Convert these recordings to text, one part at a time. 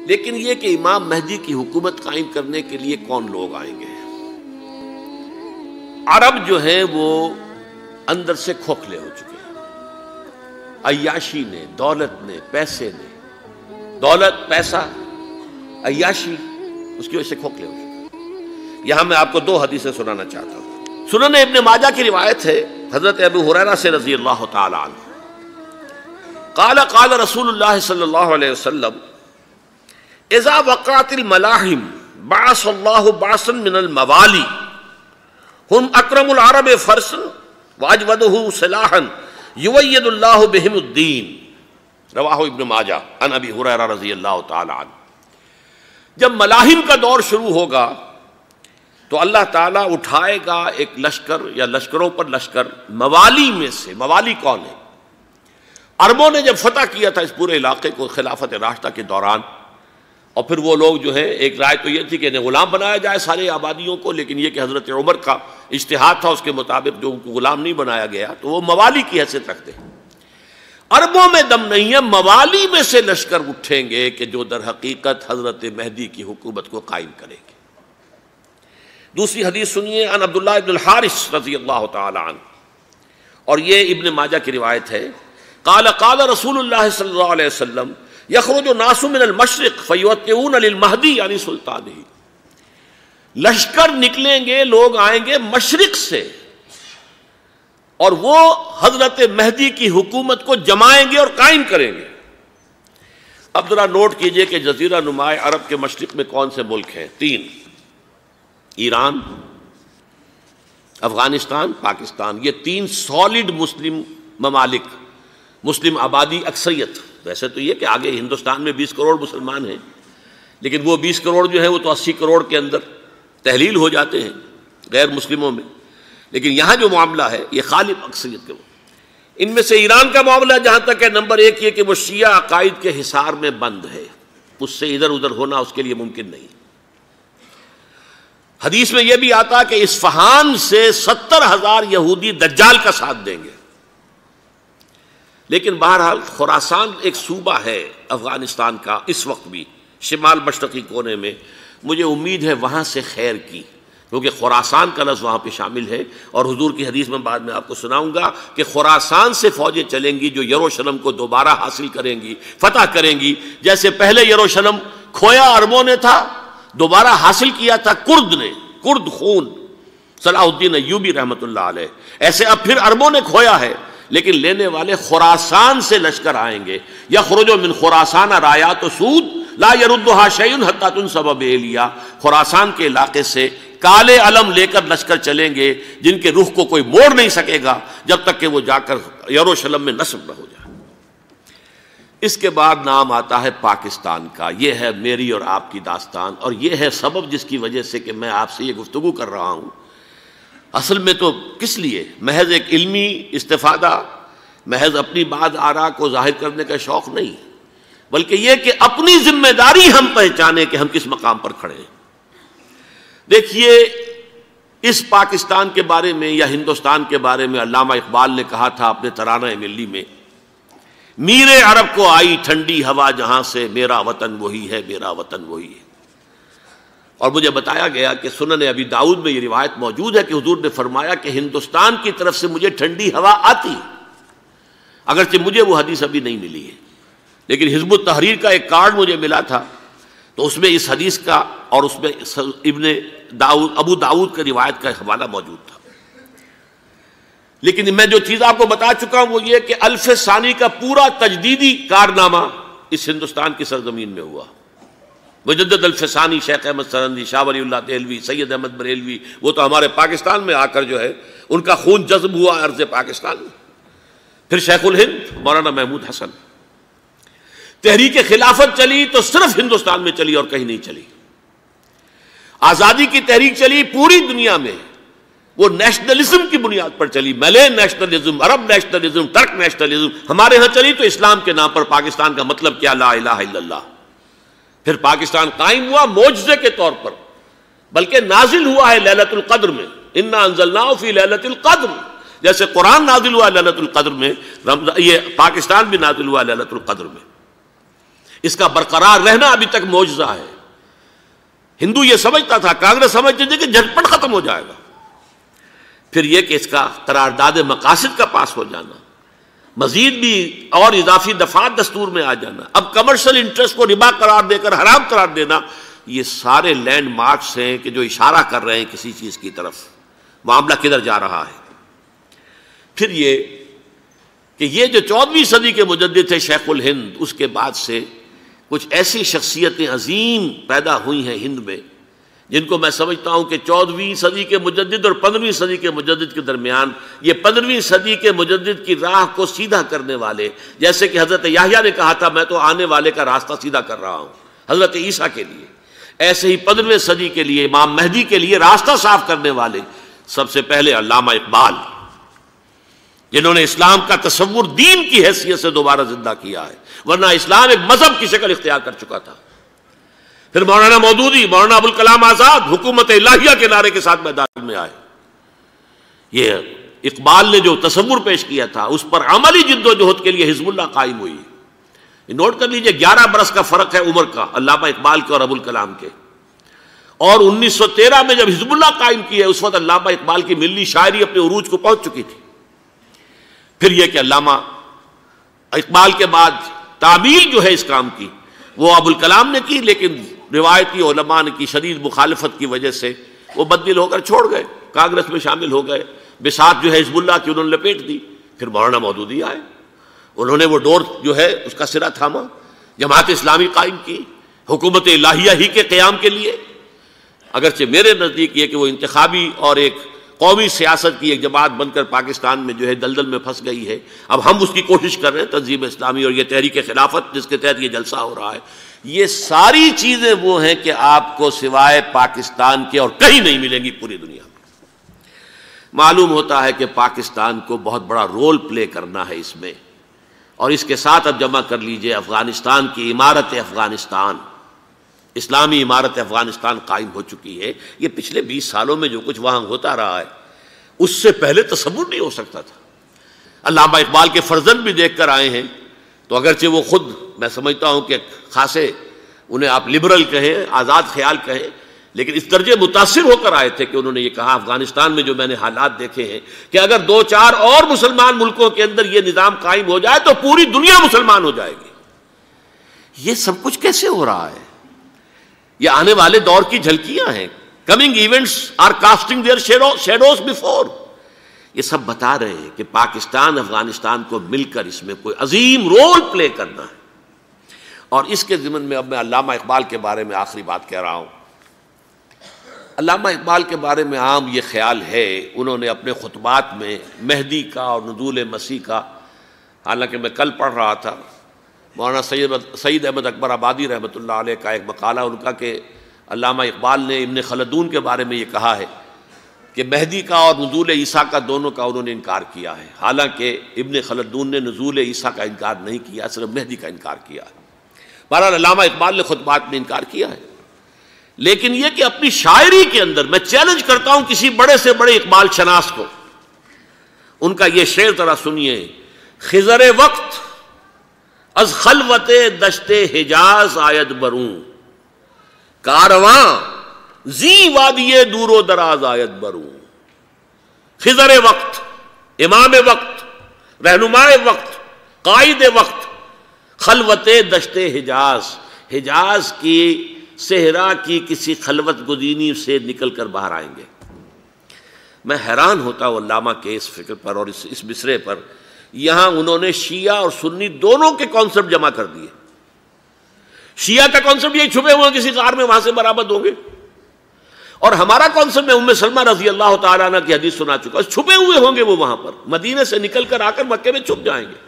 لیکن یہ کہ امام مہدی کی حکومت قائم کرنے کے لیے کون لوگ آئیں گے؟ عرب جو ہیں وہ اندر سے کھوکھلے ہو چکے ہیں، عیاشی نے، دولت نے، پیسے نے، دولت، پیسہ، عیاشی، اس کی وجہ سے کھوکھلے ہو چکے ہیں۔ یہاں میں آپ کو دو حدیثیں سنانا چاہتا ہوں۔ سنن ابن ماجہ کی روایت ہے حضرت ابو ہریرہ سے رضی اللہ تعالی عنہ، قال قال رسول اللہ صلی اللہ علیہ وسلم اذا وقعت الملاحم بعث اللہ بعثا من الموالی ہم اکرم العرب فرسا واجودہ سلاحا یوید اللہ بہم الدین، رواہ ابن ماجہ عن ابی ہریرہ رضی اللہ تعالی عنہ۔ جب ملاحم کا دور شروع ہوگا تو اللہ تعالیٰ اٹھائے گا ایک لشکر یا لشکروں پر لشکر موالی میں سے۔ موالی کون ہے؟ عربوں نے جب فتح کیا تھا اس پورے علاقے کو خلافت راشدہ کے دوران، اور پھر وہ لوگ جو ہے، ایک رائے تو یہ تھی کہ انہیں غلام بنایا جائے سارے آبادیوں کو، لیکن یہ کہ حضرت عمر کا اجتہاد تھا، اس کے مطابق جو ان کو غلام نہیں بنایا گیا تو وہ موالی کی حیثیت رکھتے ہیں۔ عربوں میں دم نہیں ہے، موالی میں سے لشکر اٹھیں گے کہ جو در حقیقت حضرت مہدی کی حکومت کو قائم کریں گے۔ دوسری حدیث سنیے، عن عبداللہ ابن الحارث رضی اللہ تعالی عنہ، اور یہ ابن ماجہ کی روایت ہے، قال قال رسول اللہ صلی اللہ علیہ وسلم یخرج الناس من المشرق فیوطئون للمہدی یعنی سلطانہ، لشکر نکلیں گے، لوگ آئیں گے مشرق سے، اور وہ حضرت مہدی کی حکومت کو جمائیں گے اور قائم کریں گے۔ اب ذرا نوٹ کیجئے کہ جزیرہ نماء عرب کے مشرق میں کون سے ملک ہیں؟ تین: ایران، افغانستان، پاکستان۔ یہ تین سالڈ مسلم ممالک، مسلم آبادی اکثریت۔ ویسے تو یہ کہ آگے ہندوستان میں 20 کروڑ مسلمان ہیں، لیکن وہ 20 کروڑ جو ہیں وہ تو 80 کروڑ کے اندر تحلیل ہو جاتے ہیں غیر مسلموں میں، لیکن یہاں جو معاملہ ہے یہ غالب اکثریت کے۔ ان میں سے ایران کا معاملہ جہاں تک ہے، نمبر 1 یہ کہ وہ شیعہ عقائد کے حصار میں بند ہے، اس سے ادھر ادھر ہونا اس کے لیے ممکن نہیں۔ حدیث میں یہ بھی آتا کہ اصفہان سے 70,000 یہودی دجال کا ساتھ دیں گے۔ لیکن بہرحال خراسان ایک صوبہ ہے افغانستان کا اس وقت بھی، شمال مشرقی کونے میں، مجھے امید ہے وہاں سے خیر کی، کیونکہ خراسان کا لفظ وہاں پہ شامل ہے، اور حضور کی حدیث میں بعد میں آپ کو سناؤں گا کہ خراسان سے فوجیں چلیں گی جو یروشلم کو دوبارہ حاصل کریں گی، فتح کریں گی۔ جیسے پہلے یروشلم کھویا عربوں نے تھا، دوبارہ حاصل کیا تھا کرد نے، کرد خون صلاح الدین ایوبی رحمۃ اللہ علیہ، ایسے اب پھر عربوں نے کھویا ہے، لیکن لینے والے خراسان سے لشکر آئیں گے۔ یخرج من خراسان رایات سود لا یردها شیء حتی تنصب بإیلیا، خراسان کے علاقے سے کالے علم لے کر لشکر چلیں گے جن کے رخ کو کوئی موڑ نہیں سکے گا جب تک کہ وہ جا کر یروشلم میں نصب نہ ہو جائے۔ اس کے بعد نام آتا ہے پاکستان کا۔ یہ ہے میری اور آپ کی داستان، اور یہ ہے سبب جس کی وجہ سے کہ میں آپ سے یہ گفتگو کر رہا ہوں۔ اصل میں تو کس لیے؟ محض ایک علمی استفادہ، محض اپنی بات آراء کو ظاہر کرنے کا شوق نہیں، بلکہ یہ کہ اپنی ذمہ داری ہم پہچانیں کہ ہم کس مقام پر کھڑے ہیں۔ دیکھیے، اس پاکستان کے بارے میں یا ہندوستان کے بارے میں علامہ اقبال نے کہا تھا اپنے ترانہ ملی میں، میرے عرب کو آئی ٹھنڈی ہوا جہاں سے، میرا وطن وہی ہے، میرا وطن وہی ہے۔ اور مجھے بتایا گیا کہ سنن ابی داؤد میں یہ روایت موجود ہے کہ حضور نے فرمایا کہ ہندوستان کی طرف سے مجھے ٹھنڈی ہوا آتی ہے، اگرچہ مجھے وہ حدیث ابھی نہیں ملی ہے، لیکن حزب التحریر کا ایک کارڈ مجھے ملا تھا، تو اس میں اس حدیث کا اور اس میں ابو داؤد کا روایت کا حوالہ موجود تھا۔ لیکن میں جو چیز آپ کو بتا چکا ہوں وہ یہ کہ الف ثانی کا پورا تجدیدی کارنامہ اس ہندوستان کی سرزمین میں ہوا۔ مجدد الف ثانی شیخ احمد سرندی، شاہ ولی اللہ دہلوی، سید احمد بریلوی، وہ تو ہمارے پاکستان میں آ کر جو ہے ان کا خون جذب ہوا ارض پاکستان میں۔ پھر شیخ الہند مولانا محمود حسن۔ تحریک خلافت چلی تو صرف ہندوستان میں چلی اور کہیں نہیں چلی۔ آزادی کی تحریک چلی پوری دنیا میں، وہ نیشنلزم کی بنیاد پر چلی، ملے نیشنلزم، عرب نیشنلزم، ترک نیشنلزم۔ ہمارے ہاں چلی تو اسلام کے نام پر پاکستان کا مطلب کیا؟ لا الہ الا اللہ۔ پھر پاکستان قائم ہوا معجزے کے طور پر، بلکہ نازل ہوا ہے لیلۃ القدر میں، انا انزلناہ فی لیلۃ القدر، جیسے قرآن نازل ہوا لیلۃ القدر میں، یہ پاکستان بھی نازل ہوا لیلۃ القدر میں۔ اس کا برقرار رہنا ابھی تک معجزہ ہے. ہندو یہ سمجھتا تھا، کانگریس سمجھتی تھی کہ جھٹپٹ ختم ہو جائے گا. پھر یہ کہ اس کا قرارداد مقاصد کا پاس ہو جانا، مزید بھی اور اضافی دفعات دستور میں آ جانا، اب کمرشل انٹرسٹ کو ربا قرار دے کر حرام قرار دینا، یہ سارے لینڈ مارکس ہیں کہ جو اشارہ کر رہے ہیں کسی چیز کی طرف، معاملہ کدھر جا رہا ہے. پھر یہ کہ یہ جو 14ویں صدی کے مجدد تھے شیخ الہند، اس کے بعد سے کچھ ایسی شخصیتیں عظیم پیدا ہوئی ہیں ہند میں، جن کو میں سمجھتا ہوں کہ 14ویں صدی کے مجدد اور 15ویں صدی کے مجدد کے درمیان یہ 15ویں صدی کے مجدد کی راہ کو سیدھا کرنے والے، جیسے کہ حضرت یحییٰ نے کہا تھا میں تو آنے والے کا راستہ سیدھا کر رہا ہوں حضرت عیسیٰ کے لیے، ایسے ہی 15ویں صدی کے لیے امام مہدی کے لیے راستہ صاف کرنے والے سب سے پہلے علامہ اقبال، جنہوں نے اسلام کا تصور دین کی حیثیت سے دوبارہ زندہ کیا ہے، ورنہ اسلام ایک مذہب کی شکل اختیار کر چکا تھا. پھر مولانا مودودی، مولانا ابوالکلام آزاد حکومت الہیہ کے نعرے کے ساتھ میدان میں آئے. یہ اقبال نے جو تصور پیش کیا تھا اس پر عملی جد و جہد کے لیے حزب اللہ قائم ہوئی. نوٹ کر لیجئے 11 برس کا فرق ہے عمر کا علامہ اقبال کے اور ابوالکلام کے. اور 1913 میں جب حزب اللہ قائم کی ہے اس وقت علامہ اقبال کی ملی شاعری اپنے عروج کو پہنچ چکی تھی. پھر یہ کہ علامہ اقبال کے بعد تعمیل جو ہے اس کام کی وہ ابوالکلام نے کی، لیکن روایتی علماء نے کی شدید مخالفت کی وجہ سے وہ بددل ہو کر چھوڑ گئے، کانگریس میں شامل ہو گئے، بساط جو ہے حزب اللہ کی انہوں نے لپیٹ دی. پھر مولانا مودودی آئے، انہوں نے وہ ڈور جو ہے اس کا سرا تھاما، جماعت اسلامی قائم کی حکومت الہیہ ہی کے قیام کے لیے. اگرچہ میرے نزدیک یہ کہ وہ انتخابی اور ایک قومی سیاست کی ایک جماعت بن کر پاکستان میں جو ہے دلدل میں پھنس گئی ہے، اب ہم اس کی کوشش کر رہے ہیں تنظیم اسلامی اور یہ تحریک خلافت جس کے تحت یہ جلسہ ہو رہا ہے. یہ ساری چیزیں وہ ہیں کہ آپ کو سوائے پاکستان کے اور کہیں نہیں ملیں گی پوری دنیا میں. معلوم ہوتا ہے کہ پاکستان کو بہت بڑا رول پلے کرنا ہے اس میں، اور اس کے ساتھ اب جمع کر لیجئے افغانستان کی عمارت افغانستان، اسلامی عمارت افغانستان قائم ہو چکی ہے. یہ پچھلے 20 سالوں میں جو کچھ وہاں ہوتا رہا ہے اس سے پہلے تصور نہیں ہو سکتا تھا. علامہ اقبال کے فرزند بھی دیکھ کر آئے ہیں، تو اگرچہ وہ خود میں سمجھتا ہوں کہ خاصے انہیں آپ لبرل کہیں، آزاد خیال کہیں، لیکن اس درجے متاثر ہو کر آئے تھے کہ انہوں نے یہ کہا افغانستان میں جو میں نے حالات دیکھے ہیں کہ اگر 2-4 اور مسلمان ملکوں کے اندر یہ نظام قائم ہو جائے تو پوری دنیا مسلمان ہو جائے گی. یہ سب کچھ کیسے ہو رہا ہے؟ یہ آنے والے دور کی جھلکیاں ہیں. Coming events are casting their shadows before. یہ سب بتا رہے ہیں کہ پاکستان افغانستان کو مل کر اس میں کوئی عظیم رول پلے کرنا ہے. اور اس کے ضمن میں اب میں علامہ اقبال کے بارے میں آخری بات کہہ رہا ہوں. علامہ اقبال کے بارے میں عام یہ خیال ہے، انہوں نے اپنے خطبات میں مہدی کا اور نزول مسیح کا، حالانکہ میں کل پڑھ رہا تھا مولانا سید احمد اکبر آبادی رحمۃ اللہ علیہ کا ایک مقالہ ان کا کہ علامہ اقبال نے ابن خلدون کے بارے میں یہ کہا ہے کہ مہدی کا اور نزول عیسیٰ کا دونوں کا انہوں نے انکار کیا ہے، حالانکہ ابن خلدون نے نزول عیسیٰ کا انکار نہیں کیا، صرف مہدی کا انکار کیا ہے. بہرحال علامہ اقبال نے خطبات میں انکار کیا ہے. لیکن یہ کہ اپنی شاعری کے اندر میں چیلنج کرتا ہوں کسی بڑے سے بڑے اقبال شناس کو، ان کا یہ شعر ذرا سنیے: خضر وقت از خلوت دشت حجاز آید بروں، کارواں زی وادی دور و دراز آید بروں. خضر وقت، امام وقت، رہنمائے وقت، قائد وقت، خلوت دشت حجاز، حجاز کی صحرا کی کسی خلوت گزینی سے نکل کر باہر آئیں گے. میں حیران ہوتا ہوں علامہ کے اس فکر پر اور اس مصرے پر. یہاں انہوں نے شیعہ اور سنی دونوں کے کانسیپٹ جمع کر دیے. شیعہ کا کانسیپٹ یہی چھپے ہوئے کسی غار میں وہاں سے برآمد ہوں گے، اور ہمارا کانسیپٹ میں ام سلمہ رضی اللہ تعالیٰ عنہ کی حدیث سنا چکا، چھپے ہوئے ہوں گے وہ وہاں پر، مدینے سے نکل کر آ کر مکے میں چھپ جائیں گے.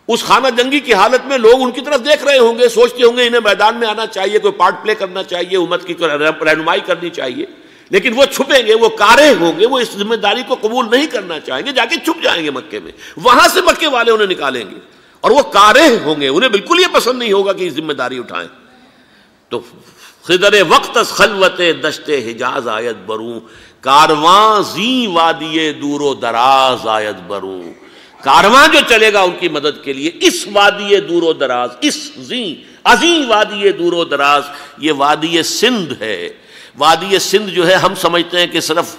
اس خانہ جنگی کی حالت میں لوگ ان کی طرف دیکھ رہے ہوں گے، سوچتے ہوں گے انہیں میدان میں آنا چاہیے، کوئی پارٹ پلے کرنا چاہیے، امت کی رہنمائی کرنی چاہیے، لیکن وہ چھپیں گے، وہ کارے ہوں گے، وہ اس ذمہ داری کو قبول نہیں کرنا چاہیں گے، جا کے چھپ جائیں گے مکے میں. وہاں سے مکے والے انہیں نکالیں گے اور وہ کارے ہوں گے، انہیں بالکل یہ پسند نہیں ہوگا کہ یہ ذمہ داری اٹھائیں. تو خضر وقت از خلوت دشت حجاز آید بروں، کارواں زی وادی دور و دراز آید بروں. کارواں جو چلے گا ان کی مدد کے لیے اس وادی دور و دراز، اس زی عظیم وادی دور و دراز، یہ وادی سندھ ہے۔ وادی سندھ جو ہے ہم سمجھتے ہیں کہ صرف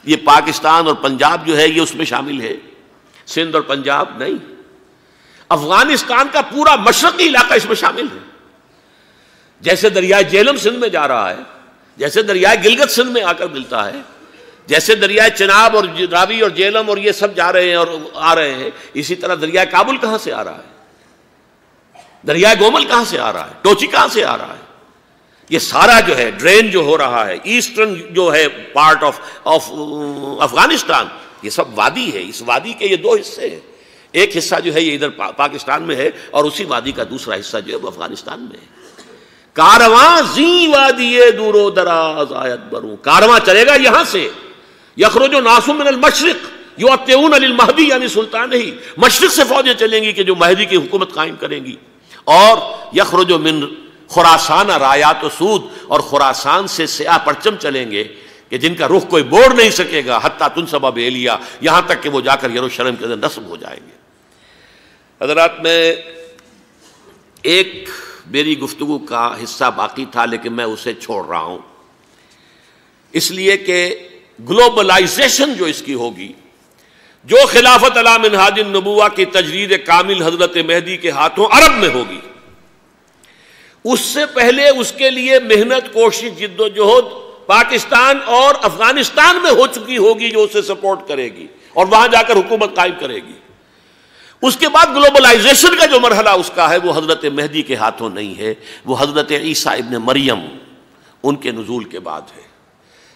یہ پاکستان اور پنجاب جو ہے یہ اس میں شامل ہے، سندھ اور پنجاب نہیں، افغانستان کا پورا مشرقی علاقہ اس میں شامل ہے۔ جیسے دریائے جہلم سندھ میں جا رہا ہے، جیسے دریائے گلگت سندھ میں آ کر ملتا ہے، جیسے دریائے چناب اور راوی اور جہلم اور یہ سب جا رہے ہیں اور آ رہے ہیں، اسی طرح دریائے کابل کہاں سے آ رہا ہے، دریائے گومل کہاں سے آ رہا ہے، ٹوچی کہاں سے آ رہا ہے، یہ سارا جو ہے ڈرین جو ہو رہا ہے ایسٹرن جو ہے پارٹ آف افغانستان، یہ سب وادی ہے۔ اس وادی کے یہ دو حصے ہیں، ایک حصہ جو ہے یہ ادھر پاکستان میں ہے اور اسی وادی کا دوسرا حصہ جو ہے وہ افغانستان میں ہے۔ کارواں زی وادی دور و دراز آیت بروں، کارواں چلے گا یہاں سے، یخرج ناس من المشرق یؤتون للمہدی یعنی سلطان ہی، مشرق سے فوجیں چلیں گی کہ جو مہدی کی حکومت قائم کریں گی، اور یخرج من خراسان رایات و سود، اور خراسان سے سیاہ پرچم چلیں گے کہ جن کا رخ کوئی موڑ نہیں سکے گا، حتیٰ تنصب بیلیا، یہاں تک کہ وہ جا کر یروشلم کے اندر نصب ہو جائیں گے۔ حضرات، میں ایک میری گفتگو کا حصہ باقی تھا لیکن میں اسے چھوڑ رہا ہوں، اس لیے کہ گلوبلائزیشن جو اس کی ہوگی، جو خلافت علی منہاج النبوہ کی تجرید کامل حضرت مہدی کے ہاتھوں عرب میں ہوگی، اس سے پہلے اس کے لیے محنت، کوشش، جد و جہد پاکستان اور افغانستان میں ہو چکی ہوگی جو اسے سپورٹ کرے گی اور وہاں جا کر حکومت قائم کرے گی۔ اس کے بعد گلوبلائزیشن کا جو مرحلہ اس کا ہے وہ حضرت مہدی کے ہاتھوں نہیں ہے، وہ حضرت عیسیٰ ابن مریم ان کے نزول کے بعد ہے،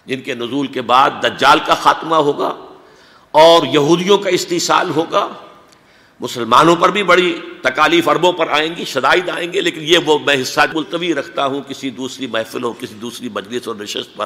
جن کے نزول کے بعد دجال کا خاتمہ ہوگا اور یہودیوں کا استحصال ہوگا، مسلمانوں پر بھی بڑی تکالیف عربوں پر آئیں گی، شدائد آئیں گے، لیکن یہ وہ میں حصہ ملتوی رکھتا ہوں کسی دوسری محفل اور کسی دوسری مجلس اور نشست پر۔